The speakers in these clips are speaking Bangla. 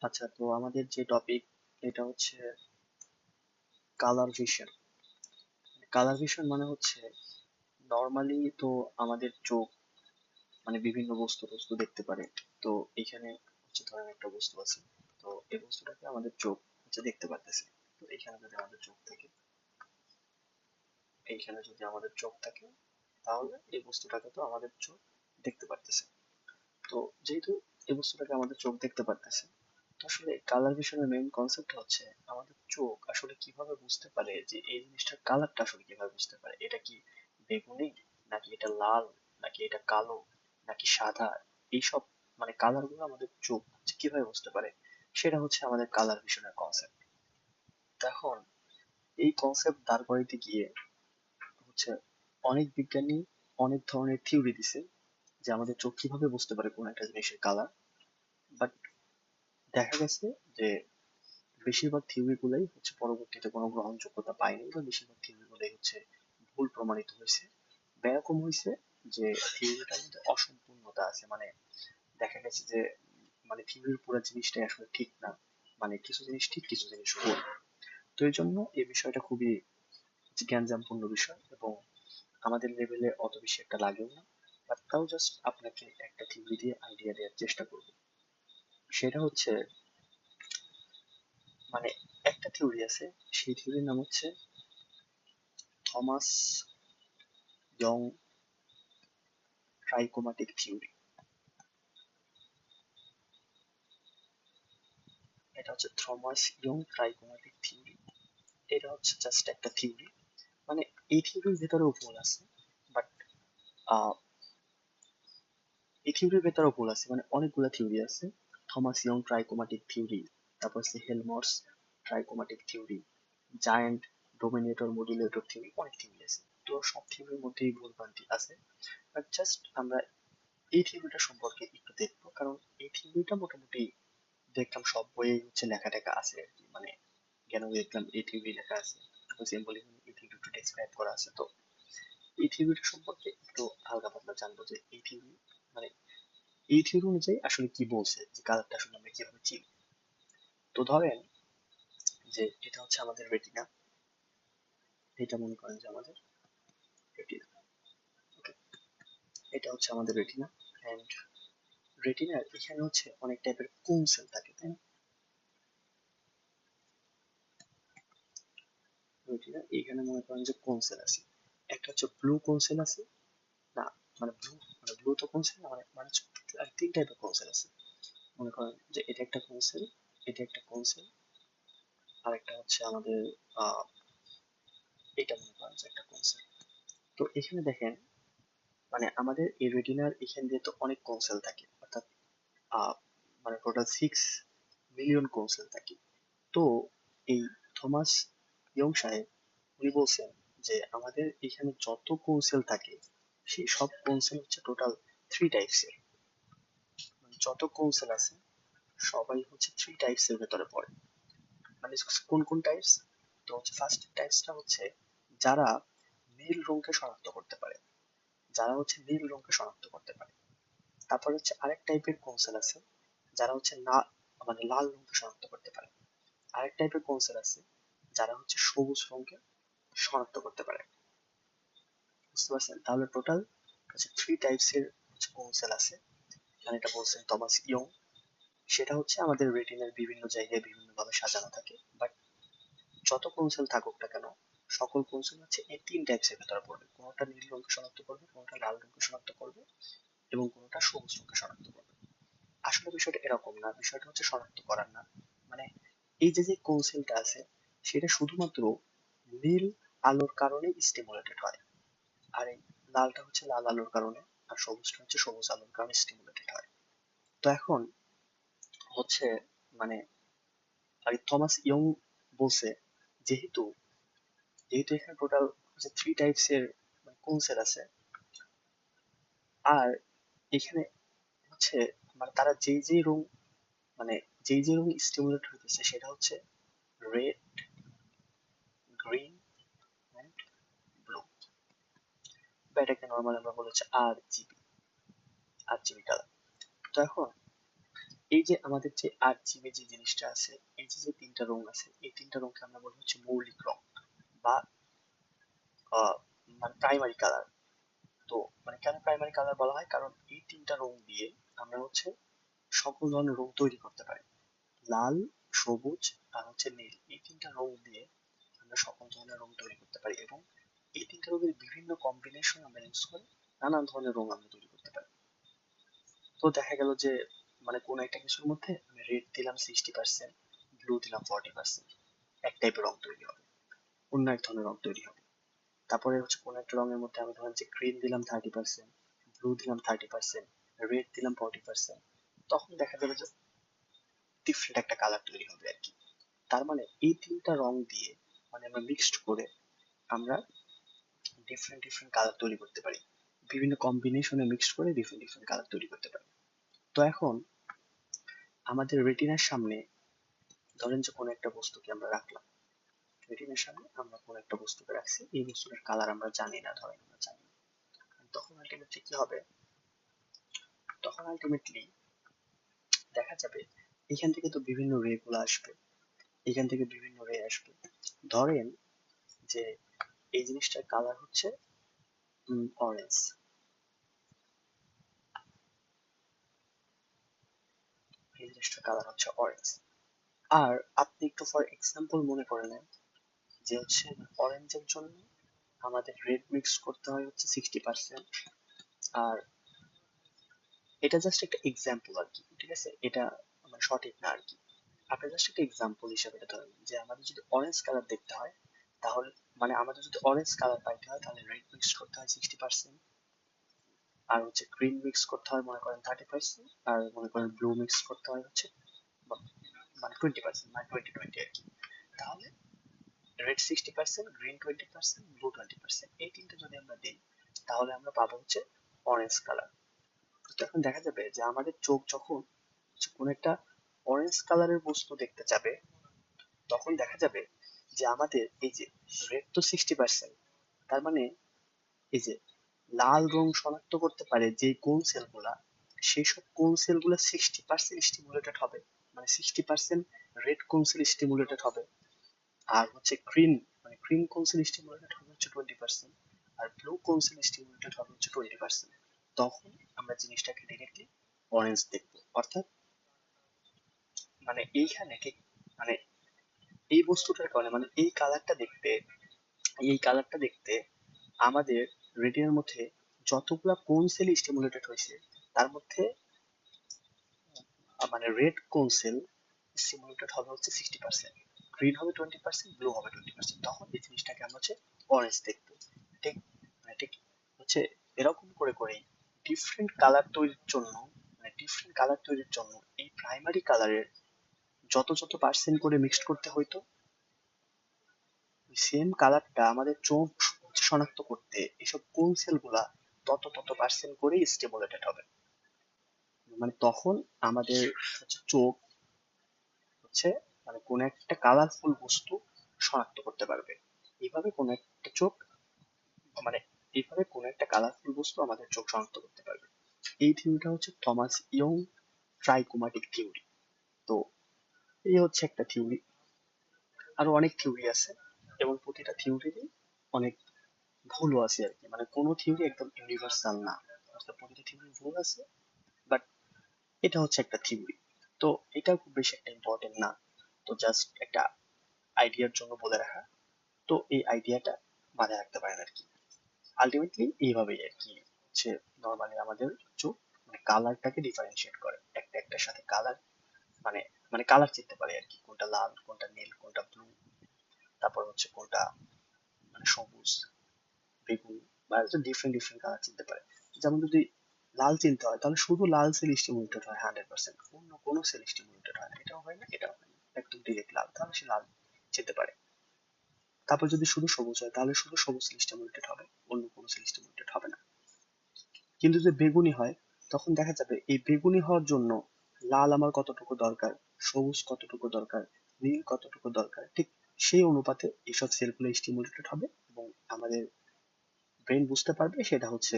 আচ্ছা, তো আমাদের যে টপিক এটা হচ্ছে কালার ভিশন। কালার ভিশন মানে হচ্ছে নর্মালি তো আমাদের চোখ মানে বিভিন্ন বস্তু টস্তু দেখতে পারে। তো এখানে হচ্ছে ধরেন একটা বস্তু আছে, তো এই বস্তুটাকে আমাদের চোখ হচ্ছে দেখতে পারতেছে। তো এখানে যদি আমাদের চোখ থাকে, এইখানে যদি আমাদের চোখ থাকে, তাহলে এই বস্তুটাকে তো আমাদের চোখ দেখতে পারতেছে। তো যেহেতু এই বস্তুটাকে আমাদের চোখ দেখতে পারতেছে, তো আসলে কালার ভিশনের মেইন কনসেপ্ট হচ্ছে আমাদের চোখ আসলে কিভাবে বুঝতে পারে যে এই জিনিসটার কালারটা আসলে কিভাবে বুঝতে পারে, এটা কি বেগুনি, নাকি এটা লাল, নাকি এটা কালো, নাকি সাদা। এইসব মানে কালার গুলো আমাদের চোখ হচ্ছে কিভাবে বুঝতে পারে, সেটা হচ্ছে আমাদের কালার ভিশনের কনসেপ্ট। এখন এই কনসেপ্ট দাঁড় করাইতে গিয়ে হচ্ছে অনেক বিজ্ঞানী অনেক ধরনের থিওরি দিছে যে আমাদের চোখ কিভাবে বুঝতে পারে কোন একটা জিনিসের কালার। বাট দেখা গেছে যে বেশিরভাগ থিওরি গুলাই হচ্ছে পরবর্তীতে কোনো গ্রহণযোগ্যতা পায়নি, বা বেশিরভাগ থিওরি গুলাই হচ্ছে ভুল প্রমাণিত হয়েছে। বা এরকম হয়েছে যে থিওরিটার মধ্যে অসম্পূর্ণতা আছে, মানে দেখা গেছে যে মানে থিওরির পুরো জিনিসটাই আসলে ঠিক না, মানে কিছু জিনিস ঠিক কিছু জিনিস ভুল। তো এই জন্য এই বিষয়টা খুবই জ্ঞানজামপূর্ণ বিষয়, এবং আমাদের লেভেলে অত বেশি একটা লাগেও না। বাট তাও জাস্ট আপনাকে একটা থিওরি দিয়ে আইডিয়া দেওয়ার চেষ্টা করবো। সেটা হচ্ছে মানে একটা থিওরি আছে, সেই থিওরির নাম হচ্ছে থমাস ইয়ং ট্রাইকোমাটিক থিওরি। এটা হচ্ছে থমাস ইয়ং ট্রাইকোমাটিক থিওরি। এটা হচ্ছে জাস্ট একটা থিওরি, মানে এই থিওরির ভেতরেও ভুল আছে। বাট এই থিওরির ভেতরেও ভুল আছে, মানে অনেকগুলো থিওরি আছে। থমাস ইয়ং ট্রাইকোমাটিক থিওরি, তারপর হচ্ছে Helmholtz trichromatic theory, giant dominator modulator theory, অনেক থিওরি আছে। তো সব থিওরির মধ্যেই ভুল ভ্রান্তি আছে। বাট জাস্ট আমরা এই থিওরিটা সম্পর্কে একটু দেখবো, কারণ এই থিওরিটা মোটামুটি দেখলাম সব বইয়ে হচ্ছে লেখা টেখা আছে আর কি, মানে কেন দেখলাম এই থিওরি লেখা আছে, সিম্বলি এই থিওরি একটু ডেসক্রাইব করা আছে। তো এই থিওরিটা সম্পর্কে একটু হালকা পাতলা জানবো যে এই থিওরি মানে এই থিওরি অনুযায়ী আসলে কি বলছে, যে কালারটা আসলে আমরা কিভাবে চিনি। তো ধরেন যে এটা হচ্ছে আমাদের রেটিনা, এটা মনে করেন যে আমাদের রেটিনা। ওকে, এটা হচ্ছে আমাদের রেটিনা। এন্ড রেটিনার এখানে হচ্ছে অনেক টাইপের কোন সেল থাকে, তাই না? রেটিনা এখানে মনে করেন যে কোন সেল আছে, একটা হচ্ছে ব্লু কোন সেল আছে। না, মানে ব্লু, মানে ব্লু তো কোন সেল না, মানে মানে হচ্ছে আর তিন টাইপের কোন সেল আছে। মনে করেন যে এটা একটা কোন সেল, এটা একটা কোন সেল, আর একটা হচ্ছে আমাদের আহ এটা মনে করেন যে একটা কোন সেল। তো এখানে দেখেন, মানে আমাদের এই রেটিনার এখান দিয়ে তো অনেক কোন সেল থাকে, অর্থাৎ আহ মানে টোটাল 6 মিলিয়ন কোন সেল থাকে। তো এই থমাস ইয়ং সাহেব উনি বলছেন যে আমাদের এখানে যত কোন সেল থাকে, সেই সব কোন সেল হচ্ছে টোটাল 3 টাইপস এর। মানে যত কোন সেল আছে সবাই হচ্ছে 3 টাইপস এর ভেতরে পড়ে। মানে কোন কোন টাইপস? তো হচ্ছে ফার্স্ট টাইপসটা হচ্ছে যারা নীল রঙকে শনাক্ত করতে পারে, যারা হচ্ছে নীল রঙকে শনাক্ত করতে পারে। তারপর হচ্ছে আরেক টাইপের কোন সেল আছে যারা হচ্ছে না, মানে লাল রঙকে শনাক্ত করতে পারে। আরেক টাইপের কোন সেল আছে যারা হচ্ছে সবুজ রঙকে শনাক্ত করতে পারে। বুঝতে পারছেন? তাহলে টোটাল হচ্ছে 3 টাইপস এর হচ্ছে কোন সেল আছে, মানে এটা বলছেন টমাস ইয়ং। সেটা হচ্ছে আমাদের রেটিনার বিভিন্ন জায়গায় বিভিন্ন ভাবে সাজানো থাকে। বাট যত কোন সেল থাকুক না কেন, সকল কোন সেল হচ্ছে এই 3 টাইপস এর ভেতরে পড়বে। কোনটা নীল রঙকে শনাক্ত করবে, কোনটা লাল রঙকে শনাক্ত করবে, এবং কোনটা সবুজ রঙকে শনাক্ত করবে। আসলে বিষয়টা এরকম না, বিষয়টা হচ্ছে শনাক্ত করার না। মানে এই যে যে কোন সেলটা আছে, সেটা শুধুমাত্র নীল আলোর কারণে স্টিমুলেটেড হয়, আর এই লালটা হচ্ছে লাল আলোর কারণে, আর সবুজটা হচ্ছে সবুজ আলোর কারণে স্টিমুলেটেড হয়। তো এখন হচ্ছে মানে আর থমাস ইয়ং বলছে যেহেতু যেহেতু এখানে টোটাল হচ্ছে 3 টাইপস এর কোন সেল আছে, আর এখানে হচ্ছে মানে তারা যেই যেই রং, মানে যেই যেই রং স্টিমুলেট হইতেছে সেটা হচ্ছে রেড, গ্রিন এন্ড ব্লু, বা এটাকে নর্মাল আমরা বলে হচ্ছে আর জিবি, আর জিবি কালার। তো এখন এই যে আমাদের যে RGB যে জিনিসটা আছে, এই যে যে তিনটা রং আছে, এই তিনটা রংকে আমরা বলি হচ্ছে মৌলিক রং বা মানে প্রাইমারি কালার। তো মানে কেন প্রাইমারি কালার বলা হয়, কারণ এই তিনটা রং দিয়ে আমরা হচ্ছে সকল ধরনের রং তৈরি করতে পারি। লাল, সবুজ আর হচ্ছে নীল, এই তিনটা রং দিয়ে আমরা সকল ধরনের রং তৈরি করতে পারি, এবং এই তিনটা রঙের বিভিন্ন কম্বিনেশন আমরা ইউজ করে নানান ধরনের রং আমরা তৈরি করতে পারি। তো দেখা গেল যে মানে কোন একটা কিছুর মধ্যে আমি রেড দিলাম 60%, ব্লু দিলাম 40%, এক টাইপের রং তৈরি হবে, অন্য এক ধরনের রং তৈরি হবে। তারপরে হচ্ছে কোন একটা রঙের মধ্যে আমি ধরেন যে গ্রিন দিলাম 30%, ব্লু দিলাম 30%, রেড দিলাম 40%, তখন দেখা যাবে যে ডিফারেন্ট একটা কালার তৈরি হবে আর কি। তার মানে এই তিনটা রং দিয়ে মানে আমরা মিক্সড করে আমরা ডিফারেন্ট ডিফারেন্ট কালার তৈরি করতে পারি, বিভিন্ন কম্বিনেশনে মিক্সড করে ডিফারেন্ট ডিফারেন্ট কালার তৈরি করতে পারি। তো এখন আমাদের রেটিনার সামনে ধরেন যে কোনো একটা বস্তুকে আমরা রাখলাম, রেটিনার সামনে আমরা কোনো একটা বস্তুকে রাখছি, এই বস্তুটার কালার আমরা জানি না, ধরেন আমরা জানি না, তখন আলটিমেটলি কি হবে, তখন আলটিমেটলি দেখা যাবে এখান থেকে তো বিভিন্ন রে গুলো আসবে, এখান থেকে বিভিন্ন রে আসবে। ধরেন যে এই জিনিসটার কালার হচ্ছে অরেঞ্জ, এই জিনিসটার কালার হচ্ছে অরেঞ্জ। আর আপনি একটু ফর এক্সাম্পল মনে করে নেন যে হচ্ছে অরেঞ্জের জন্য আমাদের রেড মিক্স করতে হয় হচ্ছে 60%। আর এটা জাস্ট একটা এক্সাম্পল আর কি, ঠিক আছে, এটা মানে সঠিক না আর কি। আপনি জাস্ট একটা এক্সাম্পল হিসেবে এটা ধরেন যে আমাদের যদি অরেঞ্জ কালার দেখতে হয়, তাহলে মানে আমাদের যদি অরেঞ্জ কালার পাইতে হয় তাহলে রেড মিক্স করতে হয় 60%, আর হচ্ছে গ্রিন মিক্স করতে হয় মনে করেন 30%, আর মনে করেন ব্লু মিক্স করতে হয় হচ্ছে মানে 20%, মানে 20-20 আর কি। তাহলে রেড 60%, গ্রিন 20%, ব্লু 20%, এই তিনটা যদি আমরা দিই তাহলে আমরা পাবো হচ্ছে অরেঞ্জ কালার। তো এখন দেখা যাবে যে আমাদের চোখ যখন কোন একটা অরেঞ্জ কালারের বস্তু দেখতে যাবে, তখন দেখা যাবে যে আমাদের এই যে রেড তো 60%, তার মানে এই যে লাল রং শনাক্ত করতে পারে যে কোন সেল গুলা, সেই সব কোন সেল গুলা 60% স্টিমুলেটেড হবে, মানে 60% রেড কোন সেল স্টিমুলেটেড হবে, আর হচ্ছে গ্রিন মানে গ্রিন কোন সেল স্টিমুলেটেড হবে হচ্ছে 20%, আর ব্লু কোন সেল স্টিমুলেটেড হবে হচ্ছে 20%। তখন আমরা জিনিসটাকে ডিরেক্টলি অরেঞ্জ দেখবো। অর্থাৎ মানে এইখানে ঠিক মানে এই বস্তুটার কারণে মানে এই কালারটা দেখতে আমাদের রেটিনার মধ্যে যতগুলা কোন সেল স্টিমুলেটেড হয়েছে তার মধ্যে মানে রেড কোন সেল স্টিমুলেটেড হবে হচ্ছে 60%, গ্রিন হবে 20%, ব্লু হবে 20%, তখন এই জিনিসটাকে আমরা হচ্ছে অরেঞ্জ দেখবো। ঠিক মানে ঠিক হচ্ছে এরকম করে করেই ডিফারেন্ট কালার তৈরির জন্য এই প্রাইমারি কালারের যত যত পার্সেন্ট করে মিক্সড করতে হইতো, সেম কালারটা আমাদের চোখ শনাক্ত করতে এসব কোন সেল গুলা তত তত পার্সেন্ট করেই স্টিমুলেটেড হবে। মানে তখন আমাদের হচ্ছে চোখ হচ্ছে মানে কোন একটা কালারফুল বস্তু শনাক্ত করতে পারবে। এইভাবে কোন একটা চোখ মানে এইভাবে কোন একটা কালারফুল বস্তু আমাদের চোখ শনাক্ত করতে পারবে। এই থিওরিটা হচ্ছে থমাস ইয়ং ট্রাইকোমাটিক থিওরি। তো এই হচ্ছে একটা থিওরি, আরো অনেক থিওরি আছে, এবং প্রতিটা থিওরিরই অনেক ভুলও আছে আর কি, মানে কোনো থিওরি একদম ইউনিভার্সাল না, অর্থাৎ প্রতিটা থিওরি ভুল আছে, বাট এটা হচ্ছে একটা থিওরি। তো এটা খুব বেশি একটা ইম্পর্টেন্ট না, তো জাস্ট একটা আইডিয়ার জন্য বলে রাখা। তো এই আইডিয়াটা মাথায় রাখতে পারেন আর কি। আলটিমেটলি এইভাবেই আর কি হচ্ছে নর্মালি আমাদের চোখ মানে কালারটাকে ডিফারেন্সিয়েট করে, একটা একটার সাথে কালার মানে মানে কালার চিনতে পারে আর কি, কোনটা লাল, কোনটা নীল, কোনটা ব্লু, তারপর হচ্ছে কোনটা মানে সবুজ, বেগুন, বা ডিফারেন্ট ডিফারেন্ট কালার চিনতে পারে। যেমন যদি লাল চিনতে হয় তাহলে শুধু লাল সেল স্টিমুলেটেড হয় 100%, অন্য কোনো সেল স্টিমুলেটেড হয় না, এটাও হয় না এটাও হয় না, একদম ডিরেক্ট লাল, তাহলে সে লাল চিনতে পারে। তারপর যদি শুধু সবুজ হয় তাহলে শুধু সবুজ সেল স্টিমুলেটেড হবে, অন্য কোনো সেল স্টিমুলেটেড হবে না। কিন্তু যদি বেগুনি হয় তখন দেখা যাবে এই বেগুনি হওয়ার জন্য লাল আমার কতটুকু দরকার, সবুজ কতটুকু দরকার, নীল কতটুকু দরকার, ঠিক সেই অনুপাতে এইসব সেলগুলো স্টিমুলেটেড হবে, এবং আমাদের ব্রেন বুঝতে পারবে সেটা হচ্ছে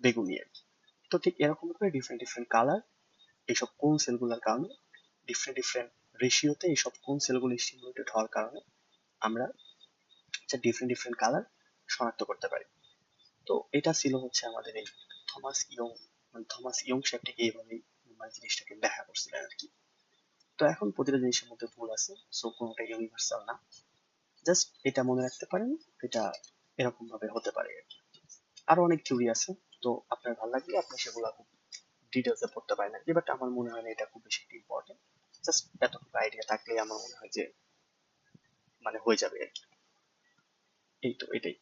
বেগুনি আর কি। তো ঠিক এরকম করে ডিফারেন্ট ডিফারেন্ট কালার এইসব কোন সেলগুলোর কারণে ডিফারেন্ট ডিফারেন্ট রেশিওতে এইসব কোন সেলগুলো স্টিমুলেটেড হওয়ার কারণে আমরা ডিফারেন্ট ডিফারেন্ট কালার শনাক্ত করতে পারি। তো এটা ছিল হচ্ছে আমাদের এই থমাস ইয়ং, মানে থমাস ইয়ং সাহেব এইভাবেই মানে জিনিসটাকে ব্যাখ্যা করছিলেন আর কি। তো এখন প্রতিটা জিনিসের মধ্যে ভুল আছে, সো কোনোটা ইউনিভার্সাল না, জাস্ট এটা মনে রাখতে পারেন, এটা এরকম ভাবে হতে পারে আর কি। আরো অনেক থিওরি আছে, তো আপনার ভালো লাগলে আপনি সেগুলো খুব ডিটেলসে পড়তে পারেন আর কি, বাট আমার মনে হয় না এটা খুব বেশি ইম্পর্টেন্ট। জাস্ট এতটুকু আইডিয়া থাকলে আমার মনে হয় যে মানে হয়ে যাবে আর কি। এই তো এটাই।